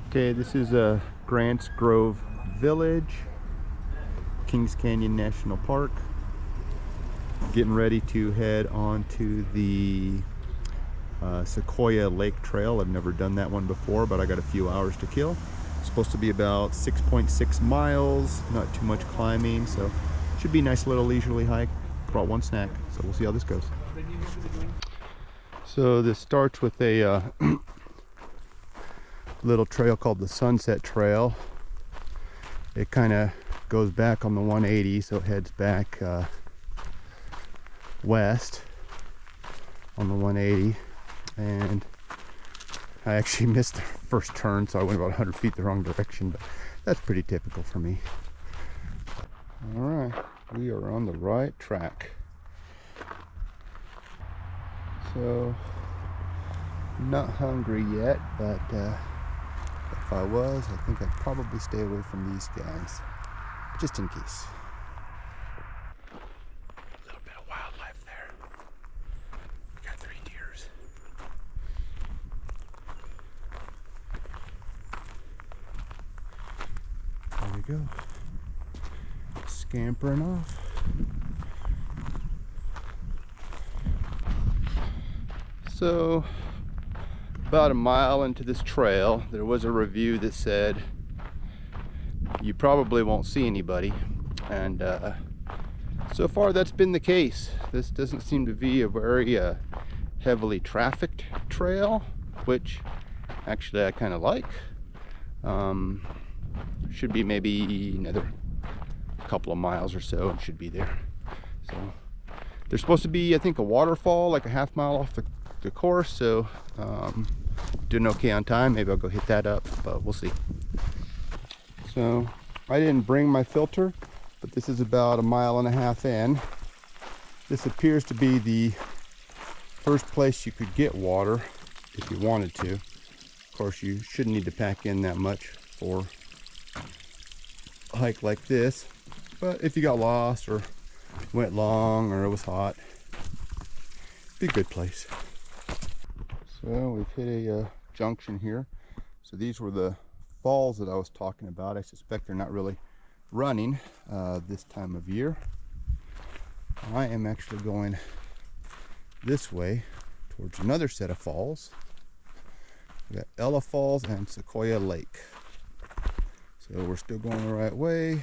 Okay, this is Grants Grove Village, Kings Canyon National Park. Getting ready to head on to the Sequoia Lake Trail. I've never done that one before, but I got a few hours to kill. It's supposed to be about 6.6 miles, not too much climbing, so should be a nice little leisurely hike. Brought one snack, so we'll see how this goes. So this starts with a little trail called the Sunset Trail. It kind of goes back on the 180, so it heads back west on the 180, and I actually missed the first turn, so I went about 100 feet the wrong direction, but that's pretty typical for me. All right, we are on the right track. So not hungry yet, but if I was, I think I'd probably stay away from these guys, just in case. A little bit of wildlife there. We got 3 deers. There we go. Scampering off. So, about a mile into this trail, there was a review that said you probably won't see anybody, and so far that's been the case. This doesn't seem to be a very heavily trafficked trail, which actually I kind of like. Should be maybe another couple of miles or so and should be there. So there's supposed to be, I think, a waterfall like a half mile off the course, so doing okay on time. Maybe I'll go hit that up, but we'll see. So I didn't bring my filter, but this is about 1.5 miles in. This appears to be the first place you could get water if you wanted to. Of course, you shouldn't need to pack in that much for a hike like this, but if you got lost or went long or it was hot, be a good place. So we've hit a junction here. So these were the falls that I was talking about. I suspect they're not really running this time of year. I am actually going this way towards another set of falls. We got Ella Falls and Sequoia Lake. So we're still going the right way.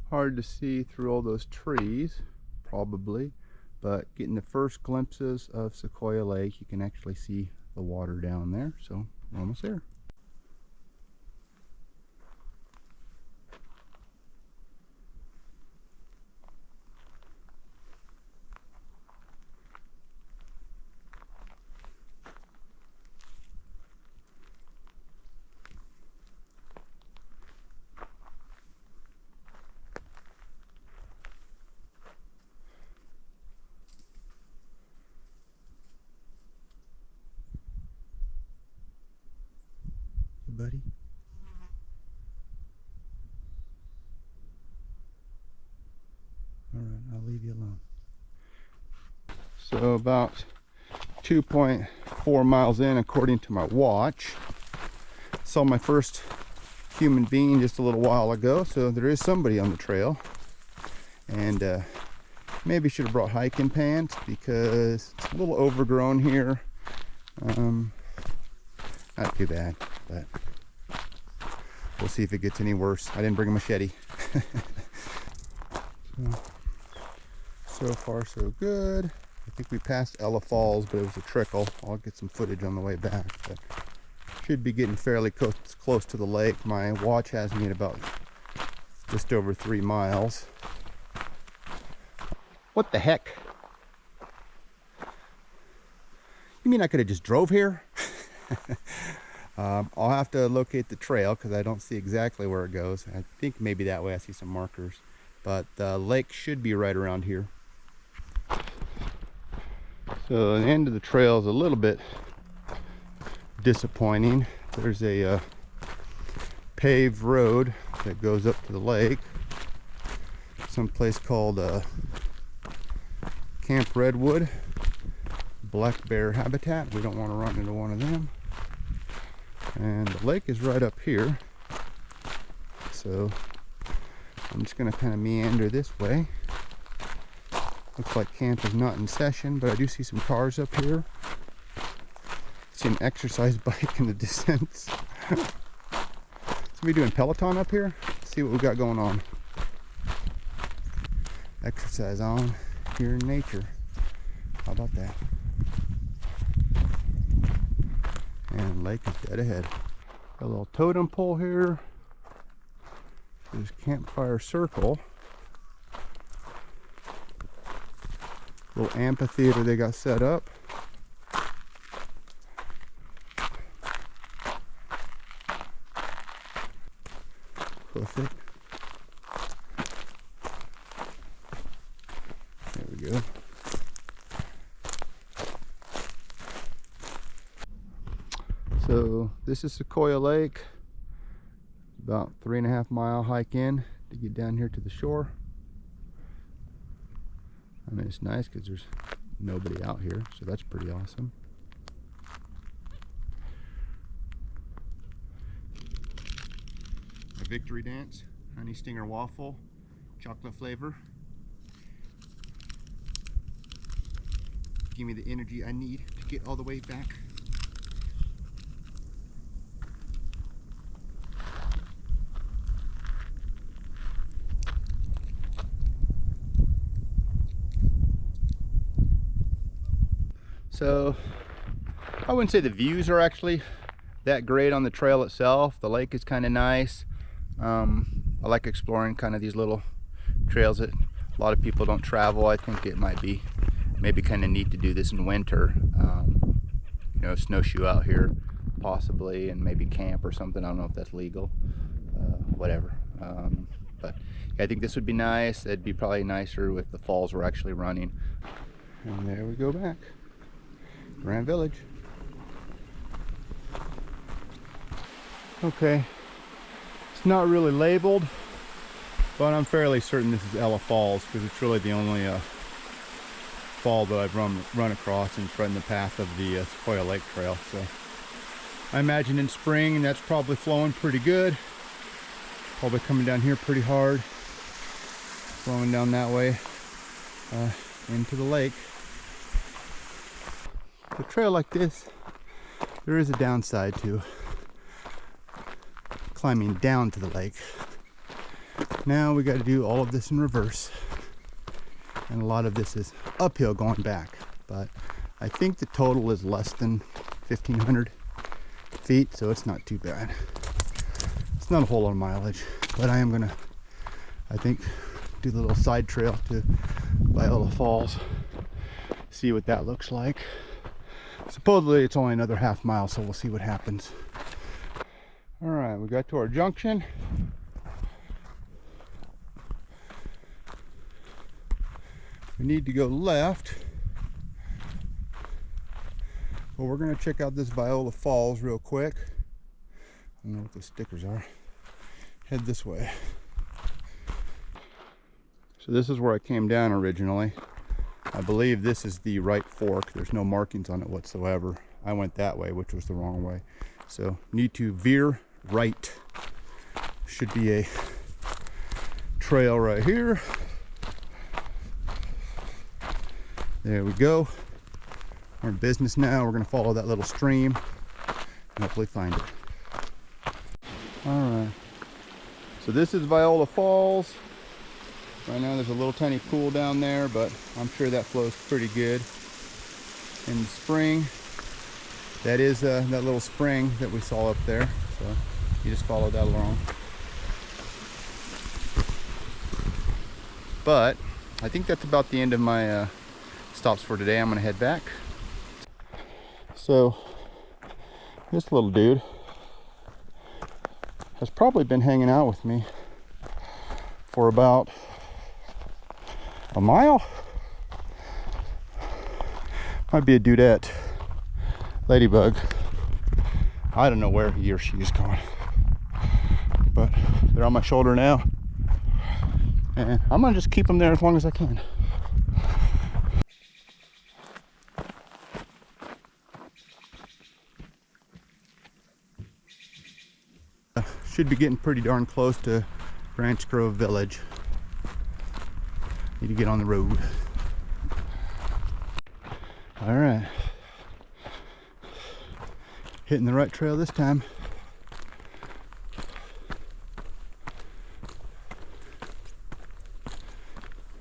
Hard to see through all those trees, probably, but getting the first glimpses of Sequoia Lake, you can actually see the water down there, so we're almost there. Buddy. All right, I'll leave you alone. So about 2.4 miles in, according to my watch. Saw my first human being just a little while ago, so there is somebody on the trail. And maybe should have brought hiking pants because it's a little overgrown here. Not too bad, but we'll see if it gets any worse. I didn't bring a machete. So far so good. I think we passed Ella Falls, but it was a trickle. I'll get some footage on the way back, but should be getting fairly close to the lake. My watch has me at about just over 3 miles. What the heck? You mean I could have just drove here? I'll have to locate the trail because I don't see exactly where it goes. I think maybe that way I see some markers, but the lake should be right around here. So the end of the trail is a little bit disappointing. There's a paved road that goes up to the lake. Some place called Camp Redwood, black bear habitat. We don't want to run into one of them. And the lake is right up here. So I'm just gonna kind of meander this way. Looks like camp is not in session, but I do see some cars up here. See an exercise bike in the distance. Somebody doing Peloton up here? Let's see what we got going on. Exercise on here in nature. How about that? And lake is dead ahead. A little totem pole here. There's campfire circle. Little amphitheater they got set up. Perfect. There we go. So this is Sequoia Lake. About 3.5 mile hike in to get down here to the shore. I mean, it's nice because there's nobody out here, so that's pretty awesome. A victory dance, honey stinger waffle, chocolate flavor. Give me the energy I need to get all the way back. So I wouldn't say the views are actually that great on the trail itself. The lake is kind of nice. I like exploring kind of these little trails that a lot of people don't travel. I think it might be maybe kind of neat to do this in winter. You know, snowshoe out here possibly, and maybe camp or something. I don't know if that's legal. Whatever. But yeah, I think this would be nice. It'd be probably nicer if the falls were actually running. And there we go back. Grand Village. Okay, it's not really labeled, but I'm fairly certain this is Ella Falls because it's really the only fall that I've run across, and it's right in the path of the Sequoia Lake Trail. So I imagine in spring that's probably flowing pretty good. Probably coming down here pretty hard, flowing down that way into the lake. A trail like this, there is a downside to climbing down to the lake. Now we got to do all of this in reverse, and a lot of this is uphill going back, but I think the total is less than 1,500 feet, so it's not too bad. It's not a whole lot of mileage, but I am gonna, I think, do the little side trail to Viola Falls, see what that looks like. Supposedly it's only another half mile, so we'll see what happens. All right, we got to our junction. We need to go left, but we're gonna check out this Viola Falls real quick. I don't know what the stickers are. Head this way. So this is where I came down originally. I believe this is the right fork. There's no markings on it whatsoever. I went that way, which was the wrong way. So need to veer right. Should be a trail right here. There we go. We're in business now. We're gonna follow that little stream and hopefully find it. All right. So this is Viola Falls. Right now there's a little tiny pool down there, but I'm sure that flows pretty good in the spring. That is that little spring that we saw up there. So you just follow that along. But I think that's about the end of my stops for today. I'm gonna head back. So this little dude has probably been hanging out with me for about a mile. Might be a dudette. Ladybug. I don't know where he or she is going, but they're on my shoulder now, and I'm gonna just keep them there as long as I can. Should be getting pretty darn close to Branch Grove Village. Need to get on the road. All right. Hitting the right trail this time.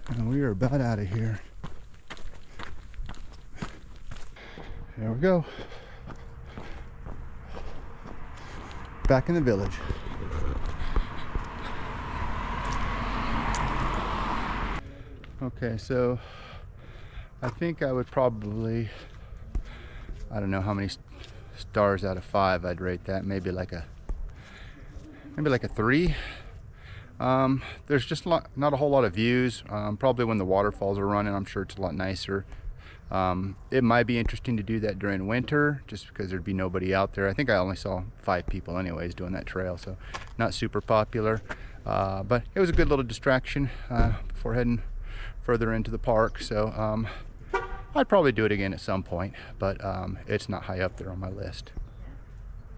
And we are about out of here. There we go. Back in the village. Okay, so I think I would probably, I don't know how many stars out of 5 I'd rate that. Maybe like a 3. There's just not a whole lot of views. Probably when the waterfalls are running, I'm sure it's a lot nicer. It might be interesting to do that during winter, just because there'd be nobody out there. I think I only saw 5 people anyways doing that trail, so not super popular. But it was a good little distraction before heading further into the park. So I'd probably do it again at some point, but it's not high up there on my list.